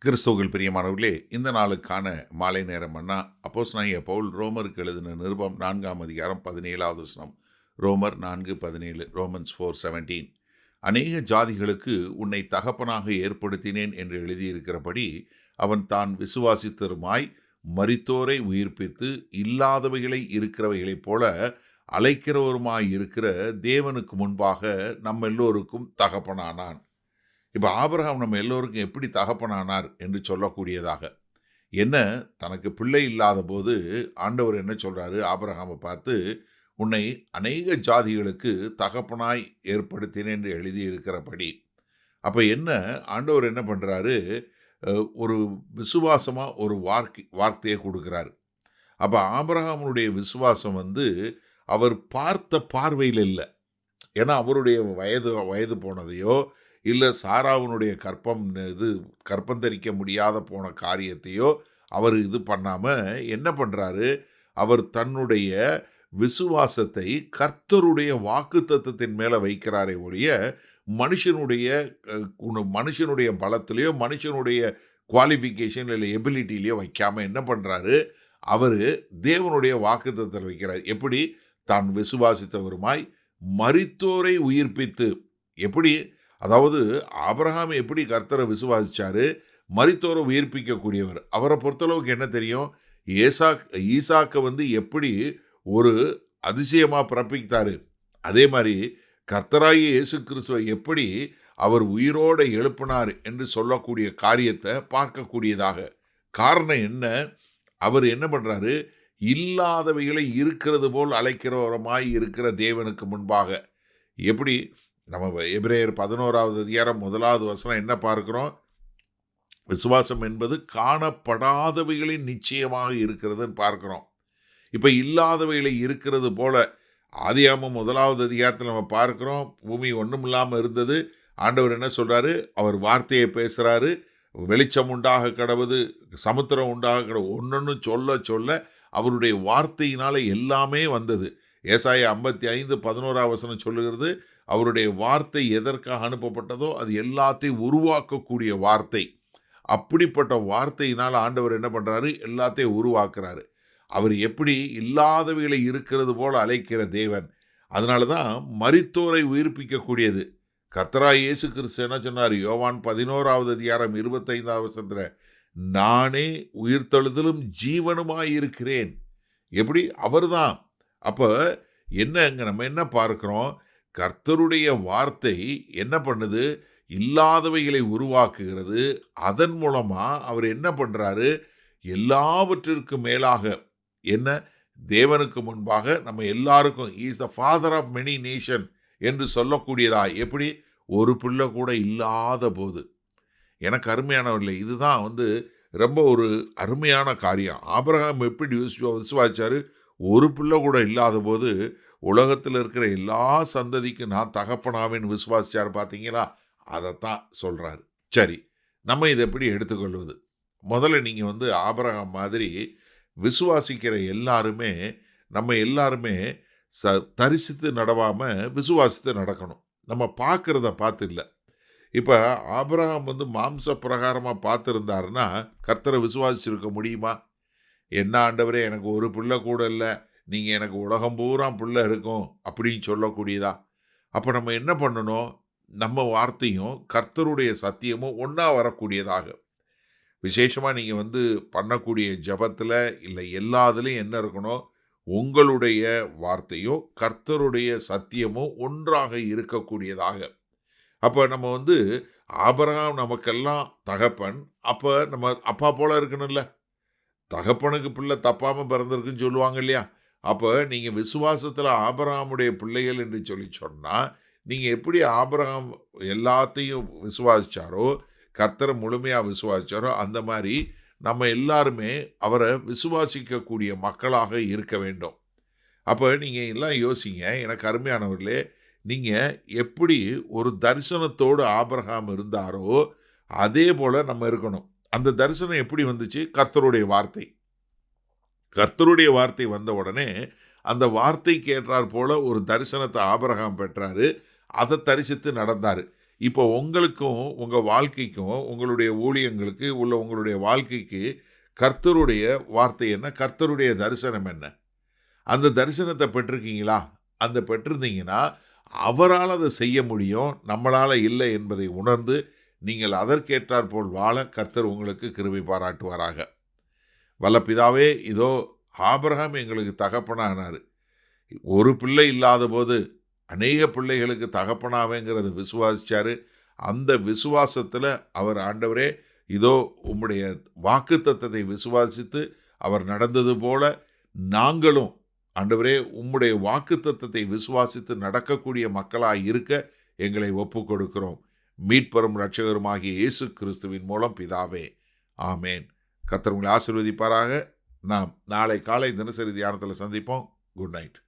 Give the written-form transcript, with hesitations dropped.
கிறிஸ்துவுக்குள் பிரியமானவர்களே, இந்த நாளுக்கான மாலை நேரம் மன்னா அப்போஸ்தலனாகிய பவுல் ரோமருக்கு எழுதின நிருபம் 4ஆம் அதிகாரம் 17வது வசனம். ரோமர் 4:17, ரோமன்ஸ் 4:17. அநேக ஜாதிகளுக்கு உன்னை தகப்பனாக ஏற்படுத்தினேன் என்று எழுதியிருக்கிறபடி அவன் தான் விசுவாசித்தருமாய் மரித்தோரை உயிர்ப்பித்து இல்லாதவைகளை இருக்கிறவைகளைப் போல அழைக்கிறவருமாய் இருக்கிற தேவனுக்கு முன்பாக நம்ம எல்லோருக்கும் தகப்பனானான். இப்போ ஆபிரகாம் நம்ம எல்லோருக்கும் எப்படி தகப்பனானார் என்று சொல்லக்கூடியதாக, என்ன தனக்கு பிள்ளை இல்லாத போது ஆண்டவர் என்ன சொல்றாரு ஆபிரகாமை பார்த்து, உன்னை அநேக ஜாதிகளுக்கு தகப்பனாய் ஏற்படுத்தினேன் என்று எழுதியிருக்கிறபடி. அப்போ என்ன ஆண்டவர் என்ன பண்ணுறாரு, ஒரு விசுவாசமாக ஒரு வார்த்தையை கொடுக்குறாரு. அப்போ ஆபிரகாமுடைய விசுவாசம் அவர் பார்த்த பார்வையில் இல்லை. ஏன்னா அவருடைய வயது போனதையோ இல்லை சாராவுனுடைய கற்பம் தரிக்க முடியாத போன காரியத்தையோ அவர் இது பண்ணாமல் என்ன பண்ணுறாரு, அவர் தன்னுடைய விசுவாசத்தை கர்த்தருடைய வாக்குத்தத்தத்தின் மேலே வைக்கிறாரே ஒழிய மனுஷனுடைய பலத்திலேயோ மனுஷனுடைய குவாலிஃபிகேஷன் இல்லை எபிலிட்டிலேயோ வைக்காமல் என்ன பண்ணுறாரு, அவர் தேவனுடைய வாக்குத்தத்தத்தில் வைக்கிறார். எப்படி? தான் விசுவாசித்தவருமாய் மரித்தோரை உயிர்ப்பித்து. எப்படி? அதாவது ஆபிரகாம் எப்படி கர்த்தரை விசுவாசிச்சாரு, மரித்தோரை உயிர்ப்பிக்கக்கூடியவர். அவரை பொறுத்தளவுக்கு என்ன தெரியும், ஈசாக்கை எப்படி ஒரு அதிசயமாக பிறப்பித்தாரு, அதே மாதிரி கர்த்தராகிய இயேசு கிறிஸ்துவை எப்படி அவர் உயிரோடு எழுப்பினார் என்று சொல்லக்கூடிய காரியத்தை பார்க்கக்கூடியதாக. காரணம் என்ன? அவர் என்ன பண்ணுறாரு, இல்லாதவைகளை இருக்கிறது போல் அழைக்கிறவரமாய் இருக்கிற தேவனுக்கு முன்பாக. எப்படி? நம்ம எபிரேயர் 11வது அதிகாரம் 1வது வசனம் என்ன பார்க்கிறோம், விசுவாசம் என்பது காணப்படாதவைகளின் நிச்சயமாக இருக்கிறதுன்னு பார்க்கிறோம். இப்போ இல்லாதவைகளை இருக்கிறது போல ஆதியாகமம் 1வது அதிகாரத்தில் நம்ம பார்க்கிறோம், பூமி ஒன்றும் இல்லாமல் இருந்தது. ஆண்டவர் என்ன சொல்கிறாரு, அவர் வார்த்தையை பேசுகிறாரு, வெளிச்சம் உண்டாக கடவுது, சமுத்திரம் உண்டாக கடவுது, ஒன்று சொல்ல சொல்ல அவருடைய வார்த்தையினால் எல்லாமே வந்தது. ஏசாயா 55:11 வசனம் சொல்லுகிறது, அவருடைய வார்த்தை எதற்காக அனுப்பப்பட்டதோ அது எல்லாத்தையும் உருவாக்கக்கூடிய வார்த்தை. அப்படிப்பட்ட வார்த்தையினால் ஆண்டவர் என்ன பண்ணுறாரு, எல்லாத்தையும் உருவாக்குறாரு. அவர் எப்படி இல்லாதவைகளை இருக்கிறது போல் அழைக்கிற தேவன். அதனால தான் மரித்தோரை உயிர்ப்பிக்கக்கூடியது. கர்த்தராகிய இயேசு கிறிஸ்து என்ன சொன்னார், யோவான் 11வது அதிகாரம் 25வது வசனத்தில், நானே உயிர்த்தெழுதலும் ஜீவனுமாய் இருக்கிறேன். எப்படி? அவர் தான். அப்போ இங்கே நம்ம என்ன பார்க்குறோம், கர்த்தருடைய வார்த்தை என்ன பண்ணுது, இல்லாதவைகளை உருவாக்குகிறது. அதன் மூலமாக அவர் என்ன பண்ணுறாரு, எல்லாவற்றிற்கு மேலாக என்ன, தேவனுக்கு முன்பாக நம்ம எல்லாருக்கும் is the father of many nation என்று சொல்லக்கூடியதா. எப்படி? ஒரு பிள்ளை கூட இல்லாத போது. எனக்கு அருமையானவர்களே, இதுதான் ரொம்ப ஒரு அருமையான காரியம். ஆபிரகாம் எப்படி விசுவாசிச்சாரு, ஒரு பிள்ளை கூட இல்லாத போது உலகத்தில் இருக்கிற எல்லா சந்ததிக்கும் நான் தகப்பனாவேன்னு விசுவாசிச்சார். பார்த்தீங்களா? அதைத்தான் சொல்கிறாரு. சரி, நம்ம இதை எப்படி எடுத்துக்கொள்வது? முதல்ல நீங்கள் ஆபிரகாம் மாதிரி விசுவாசிக்கிற எல்லாருமே, நம்ம எல்லாருமே தரிசித்து நடவாமல் விசுவாசித்து நடக்கணும். நம்ம பார்க்குறத பார்த்து இல்லை. இப்போ ஆபிரகாம் மாம்ச பிரகாரமாக பார்த்துருந்தாருன்னா கர்த்தரை விசுவாசிச்சிருக்க முடியுமா? என்ன ஆண்டவரே, எனக்கு ஒரு பிள்ளை கூட இல்லை, நீங்கள் எனக்கு உலகம் பூரா பிள்ளை இருக்கும் அப்படின்னு சொல்லக்கூடியதா? அப்போ நம்ம என்ன பண்ணணும், நம்ம வார்த்தையும் கர்த்தருடைய சத்தியமும் ஒன்றா வரக்கூடியதாக. விசேஷமாக நீங்கள் பண்ணக்கூடிய ஜபத்தில் இல்லை எல்லாத்துலேயும் என்ன இருக்கணும், உங்களுடைய வார்த்தையும் கர்த்தருடைய சத்தியமும் ஒன்றாக இருக்கக்கூடியதாக. அப்போ நம்ம ஆபிரகாம் நமக்கெல்லாம் தகப்பன், அப்போ நம்ம அப்பா போல இருக்கணும்ல. தகப்பனுக்கு பிள்ளை தப்பாமல் பிறந்திருக்குன்னு சொல்லுவாங்க இல்லையா? அப்போ நீங்கள் விசுவாசத்தில் ஆபிரகாமுடைய பிள்ளைகள் என்று சொன்னால், நீங்கள் எப்படி ஆபிரகாம் எல்லாத்தையும் விசுவாசித்தாரோ, கர்த்தரை முழுமையாக விசுவாசித்தாரோ, அந்த மாதிரி நம்ம எல்லாருமே அவரை விசுவாசிக்கக்கூடிய மக்களாக இருக்க வேண்டும். அப்போ நீங்கள் எல்லாம் யோசிங்க, எனக்கு அருமையானவர்களே, நீங்கள் எப்படி ஒரு தரிசனத்தோடு ஆபிரகாம் இருந்தாரோ அதே போல் நம்ம இருக்கணும். அந்த தரிசனம் எப்படி வந்துச்சு? கர்த்தருடைய வார்த்தை. கர்த்தருடைய வார்த்தை வந்த உடனே அந்த வார்த்தைக்கு ஏற்றார் போல ஒரு தரிசனத்தை ஆபிரகாம் பெற்றாரு. அதை தரிசித்து நடந்தார். இப்போ உங்களுக்கும் உங்கள் வாழ்க்கைக்கும் உங்களுடைய ஊழியங்களுக்கு உள்ள உங்களுடைய வாழ்க்கைக்கு கர்த்தருடைய வார்த்தை என்ன, கர்த்தருடைய தரிசனம் என்ன? அந்த தரிசனத்தை பெற்றிருக்கீங்களா? அந்த பெற்றிருந்தீங்கன்னா அவரால் அதை செய்ய முடியும், நம்மளால் இல்லை என்பதை உணர்ந்து நீங்கள் அதற்கேற்றாற் போல் வாழ கர்த்தர் உங்களுக்கு கிருபை பாராட்டுவாராக. வல்ல பிதாவே, இதோ ஆபிரகாம் எங்களுக்கு தகப்பனானார். ஒரு பிள்ளை இல்லாத போது அநேக பிள்ளைகளுக்கு தகப்பனாவேங்கிறத விசுவாசிச்சாரு. அந்த விசுவாசத்தில் அவர் ஆண்டவரே, இதோ உம்முடைய வாக்குத்தத்தத்தை விசுவாசித்து அவர் நடந்தது போல நாங்களும் ஆண்டவரே உம்முடைய வாக்குத்தத்தத்தை விசுவாசித்து நடக்கக்கூடிய மக்களாய் இருக்க எங்களை ஒப்புக் கொடுக்கிறோம். மீட்பரும் இரட்சகருமாகிய இயேசு கிறிஸ்துவின் மூலம் பிதாவே, ஆமேன். கர்த்தர் உங்களை ஆசீர்வதிப்பாராக. நாம் நாளை காலை தினசரி தியானத்தில் சந்திப்போம். Good night.